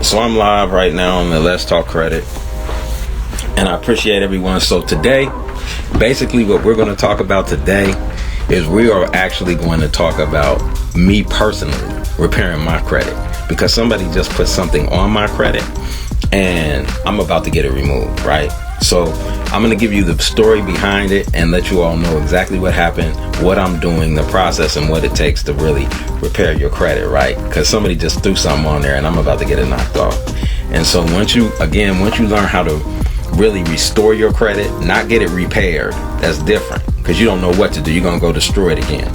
So I'm live right now on the Let's Talk Credit, and I appreciate everyone. So today, basically what we're going to talk about today is we are actually going to talk about me personally repairing my credit, because somebody just put something on my credit and I'm about to get it removed, right? So I'm going to give you the story behind it and let you all know exactly what happened, what I'm doing, the process, and what it takes to really repair your credit, right? Because somebody just threw something on there and I'm about to get it knocked off. And so once you learn how to really restore your credit, not get it repaired, that's different, because you don't know what to do. You're going to go destroy it again.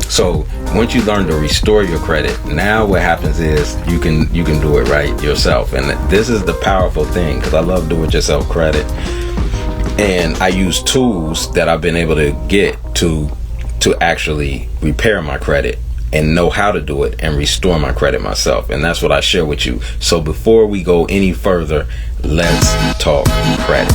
So once you learn to restore your credit, now what happens is you can do it right yourself. And this is the powerful thing, because I love do-it-yourself credit, and I use tools that I've been able to get to actually repair my credit and know how to do it and restore my credit myself. And that's what I share with you. So before we go any further, let's talk credit.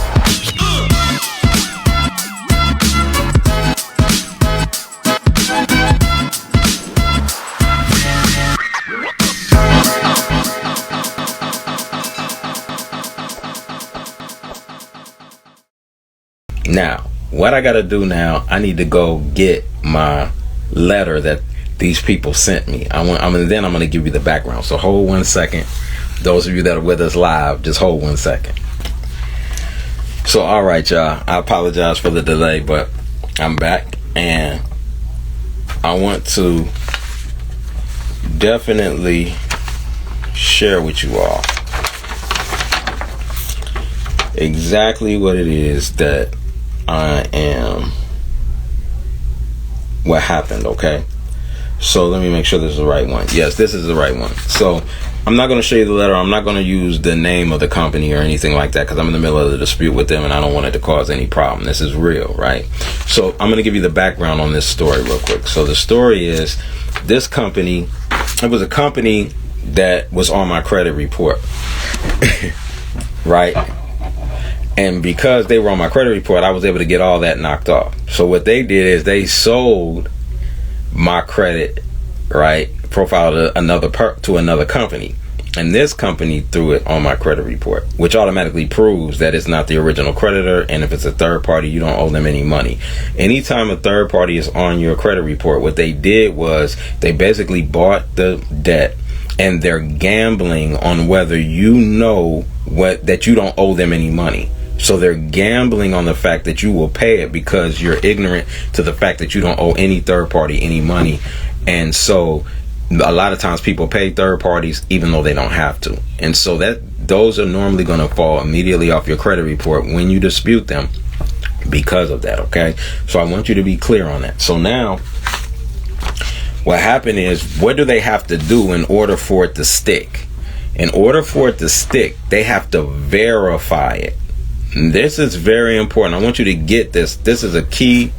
Now, what I gotta do now, I need to go get my letter that these people sent me. I'm gonna give you the background. So hold 1 second. Those of you that are with us live, just hold 1 second. So all right, y'all, I apologize for the delay, but I'm back, and I want to definitely share with you all exactly what it is that what happened, okay? So let me make sure this is the right one. Yes, this is the right one. So I'm not going to show you the letter. I'm not going to use the name of the company or anything like that, because I'm in the middle of the dispute with them and I don't want it to cause any problem. This is real, right? So I'm going to give you the background on this story real quick. So the story is, this company, it was a company that was on my credit report, right? And because they were on my credit report, I was able to get all that knocked off. So what they did is they sold my credit, right, profile to another company. And this company threw it on my credit report, which automatically proves that it's not the original creditor. And if it's a third party, you don't owe them any money. Anytime a third party is on your credit report, what they did was they basically bought the debt, and they're gambling on whether you know that you don't owe them any money. So they're gambling on the fact that you will pay it, because you're ignorant to the fact that you don't owe any third party any money. And so a lot of times people pay third parties even though they don't have to. And so those are normally going to fall immediately off your credit report when you dispute them because of that, okay? So I want you to be clear on that. So now what happened is, what do they have to do in order for it to stick? In order for it to stick, they have to verify it. This is very important. I want you to get this. This is a key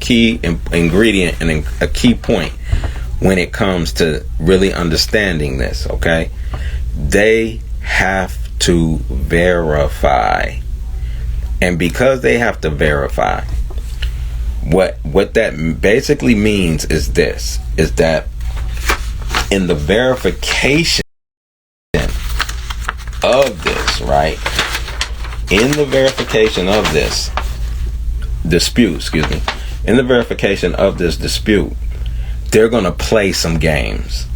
ingredient and a key point when it comes to really understanding this, okay? They have to verify. And because they have to verify, what that basically means is this, is that in the verification of this, right? In the verification of this dispute, in the verification of this dispute, they're going to play some games.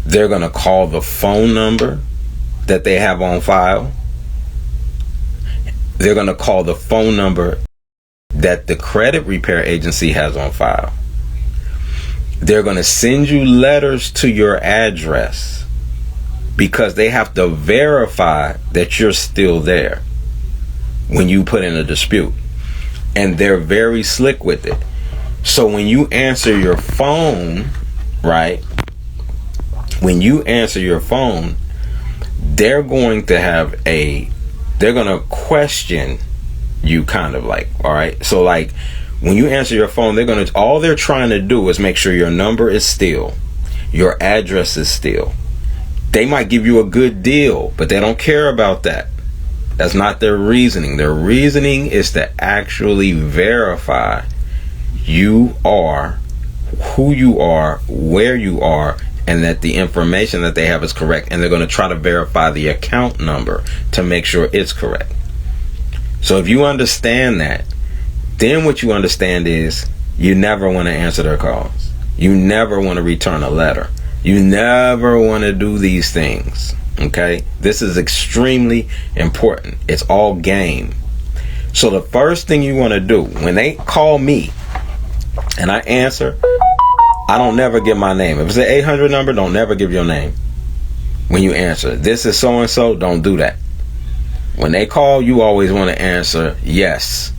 They're going to call the phone number that they have on file. They're going to call the phone number that the credit repair agency has on file. They're going to send you letters to your address, because they have to verify that you're still there when you put in a dispute. And they're very slick with it. So when you answer your phone, right? When you answer your phone, they're going to question you, kind of like, all right? So like when you answer your phone, all they're trying to do is make sure your number is still, your address is still. They might give you a good deal, but they don't care about that. That's not their reasoning. Their reasoning is to actually verify you are who you are, where you are, and that the information that they have is correct, and they're going to try to verify the account number to make sure it's correct. So if you understand that, then what you understand is you never want to answer their calls. You never want to return a letter. You never want to do these things. Okay? This is extremely important. It's all game. So the first thing you want to do when they call me and I answer, I don't never give my name. If it's an 800 number, don't never give your name when you answer. This is so and so. Don't do that. When they call, you always want to answer yes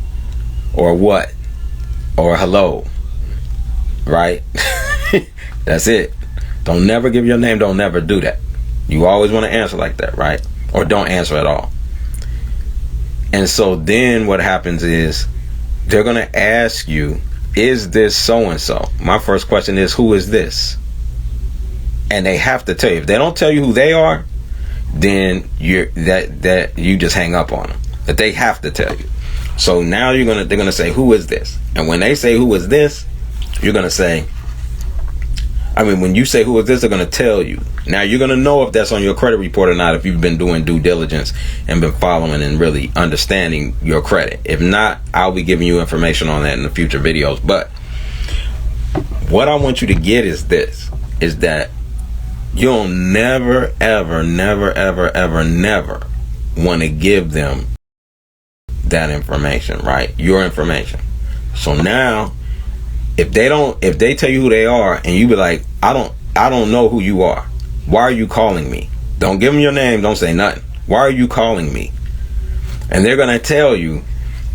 or what or hello. Right? That's it. Don't never give your name. Don't never do that. You always want to answer like that, right? Or don't answer at all. And so then what happens is they're going to ask you, is this so-and-so? My first question is, who is this? And they have to tell you. If they don't tell you who they are, then you just hang up on them. But they have to tell you. So now they're gonna say, who is this? And when they say who is this, you're gonna say, when you say who is this, they're gonna tell you. Now you're gonna know if that's on your credit report or not, if you've been doing due diligence and been following and really understanding your credit. If not, I'll be giving you information on that in the future videos. But what I want you to get is this, is that you'll never, ever, never, ever, ever, never want to give them that information, right? Your information. So now, if they tell you who they are and you be like, I don't know who you are. Why are you calling me? Don't give them your name. Don't say nothing. Why are you calling me? And they're going to tell you,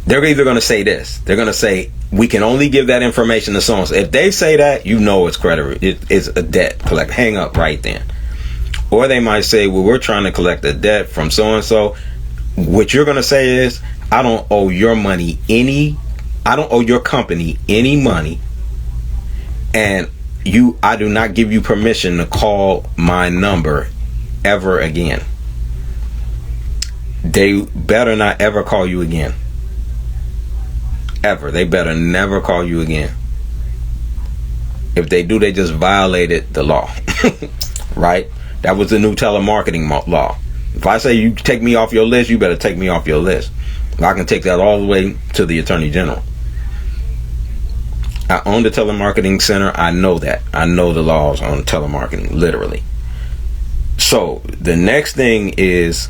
they're either going to say this. They're going to say, we can only give that information to someone. So if they say that, you know it's credit. It's a debt collect. Hang up right then. Or they might say, well, we're trying to collect a debt from so-and-so. What you're going to say is, I don't owe your company any money. And I do not give you permission to call my number ever again. They better not ever call you again. Ever. They better never call you again. If they do, they just violated the law. Right? That was the new telemarketing law. If I say you take me off your list, you better take me off your list. I can take that all the way to the Attorney General. I own the telemarketing center. I know that. I know the laws on telemarketing, literally. So the next thing is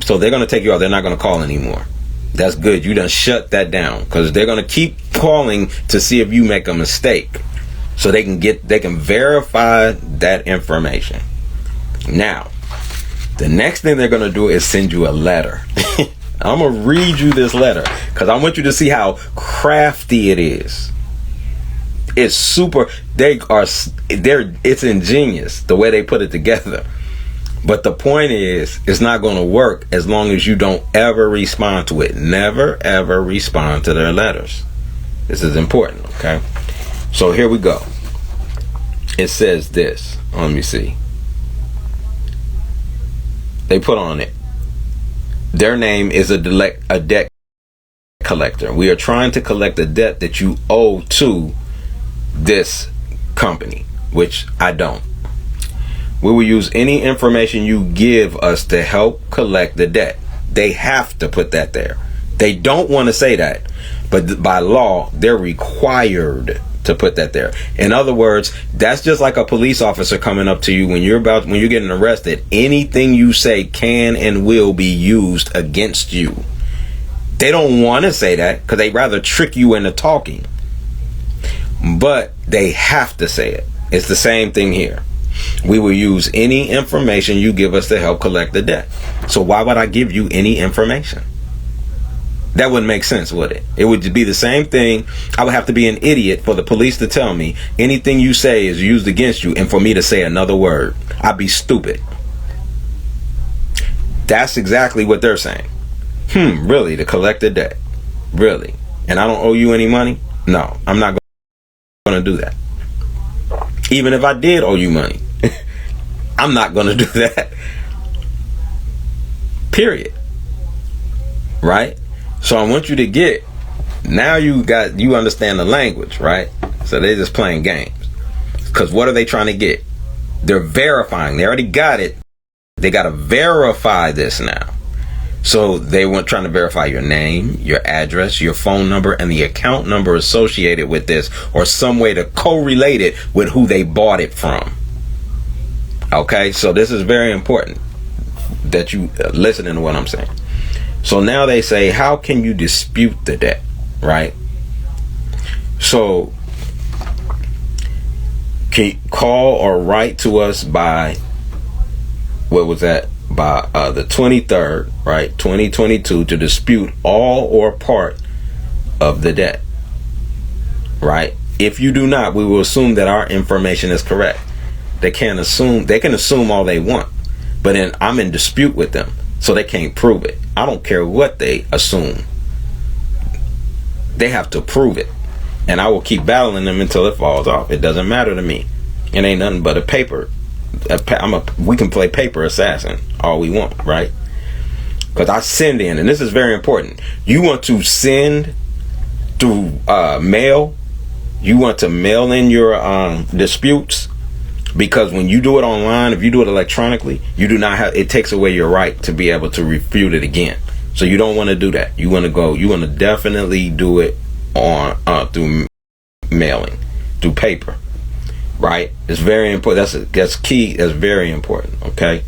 so they're going to take you out. They're not going to call anymore. That's good. You done shut that down, because they're going to keep calling to see if you make a mistake, so they can verify that information. Now, the next thing they're going to do is send you a letter. I'm going to read you this letter because I want you to see how crafty it is. It's super, it's ingenious the way they put it together. But the point is, it's not going to work as long as you don't ever respond to it. Never, ever respond to their letters. This is important, okay? So here we go. It says this. Let me see. They put on it, their name is a debt collector. We are trying to collect a debt that you owe to this company, which I don't. We will use any information you give us to help collect the debt. They have to put that there. They don't want to say that, but by law, they're required to put that there. In other words, that's just like a police officer coming up to you when you're getting arrested. Anything you say can and will be used against you. They don't want to say that because they'd rather trick you into talking, but they have to say it. It's the same thing here. We will use any information you give us to help collect the debt. So why would I give you any information? That wouldn't make sense, would it? It would be the same thing. I would have to be an idiot for the police to tell me anything you say is used against you, and for me to say another word. I'd be stupid. That's exactly what they're saying. Really? To collect the debt? Really? And I don't owe you any money? No, I'm not going to do that. Even if I did owe you money, I'm not going to do that. Period. Right? So I want you to get Now you understand the language, right? So they're just playing games. Because what are they trying to get? They're verifying. They already got it. They got to verify this now. So they were trying to verify your name, your address, your phone number, and the account number associated with this, or some way to correlate it with who they bought it from. Okay, so this is very important that you listening to what I'm saying. So now they say, how can you dispute the debt, right? So can you call or write to us by, what was that? By the 23rd, right, 2022, to dispute all or part of the debt, right? If you do not, we will assume that our information is correct. They can assume all they want, but then I'm in dispute with them, so they can't prove it. I don't care what they assume. They have to prove it, and I will keep battling them until it falls off. It doesn't matter to me. It ain't nothing but a paper. We can play paper assassin all we want, right? Because I send in, and this is very important. You want to send through mail. You want to mail in your disputes, because when you do it online, if you do it electronically, you do not have. It takes away your right to be able to refute it again. So you don't want to do that. You want to definitely do it on through mailing, through paper. Right? It's very important. That's key. That's very important. Okay.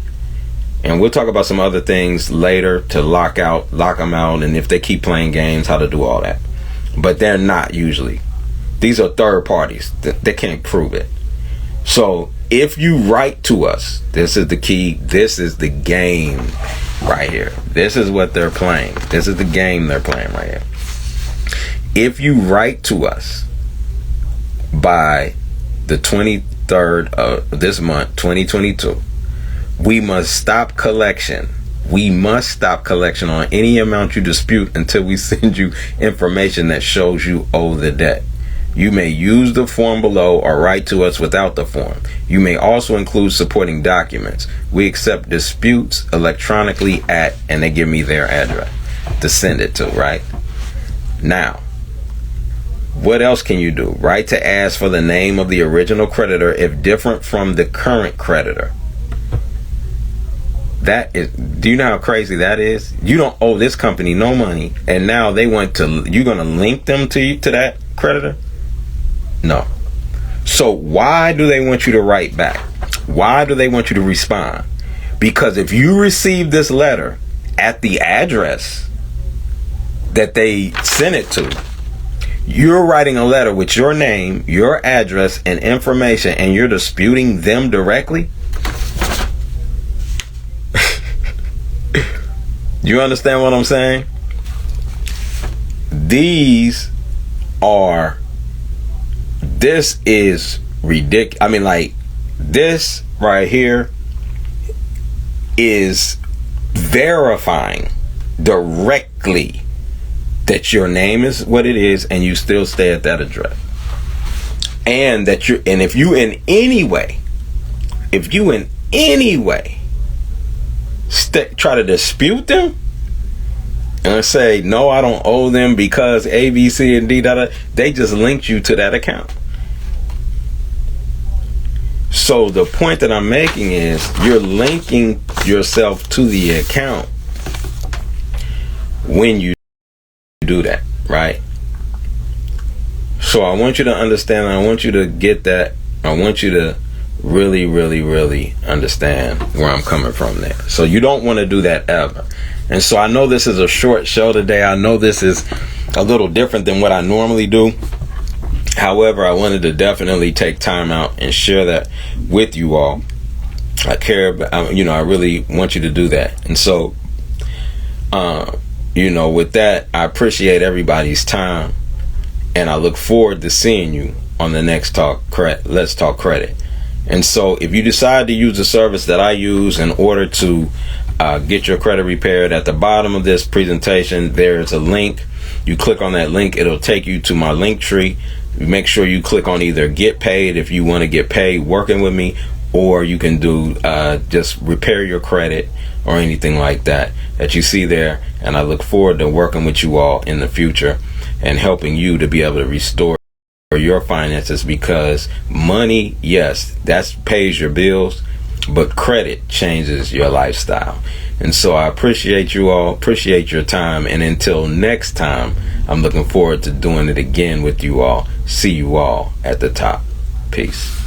And we'll talk about some other things later to lock them out, and if they keep playing games, how to do all that. But they're not usually. These are third parties. They can't prove it. So if you write to us, this is the key. This is the game right here. This is what they're playing. This is the game they're playing right here. If you write to us by the 23rd of this month, 2022, we must stop collection. We must stop collection on any amount you dispute until we send you information that shows you owe the debt. You may use the form below or write to us without the form. You may also include supporting documents. We accept disputes electronically at, and they give me their address to send it to, right? Now, what else can you do? Write to ask for the name of the original creditor if different from the current creditor. That is, do you know how crazy that is? You don't owe this company no money, and now they want to, you're going to link them to that creditor? No. So why do they want you to write back? Why do they want you to respond? Because if you receive this letter at the address that they sent it to, you're writing a letter with your name, your address, and information, and you're disputing them directly? You understand what I'm saying? This is ridiculous. I mean, like, this right here is verifying directly that your name is what it is, and you still stay at that address, and that if you in any way try to dispute them and say, no, I don't owe them because A, B, C, and D, they just linked you to that account. So the point that I'm making is, you're linking yourself to the account when you do that, right? So I want you to understand, I want you to get that, I want you to really, really, really understand where I'm coming from there. So you don't want to do that ever. And so I know this is a short show today. I know this is a little different than what I normally do. However, I wanted to definitely take time out and share that with you all. I care about, I really want you to do that. And so, with that, I appreciate everybody's time, and I look forward to seeing you on the next Let's Talk Credit. And so if you decide to use the service that I use in order to get your credit repaired, at the bottom of this presentation, there's a link. You click on that link, it'll take you to my link tree. Make sure you click on either get paid if you want to get paid working with me, or you can do just repair your credit or anything like that you see there. And I look forward to working with you all in the future and helping you to be able to restore your finances, because money, yes, that pays your bills, but credit changes your lifestyle. And so I appreciate you all, appreciate your time, and until next time, I'm looking forward to doing it again with you all. See you all at the top. Peace.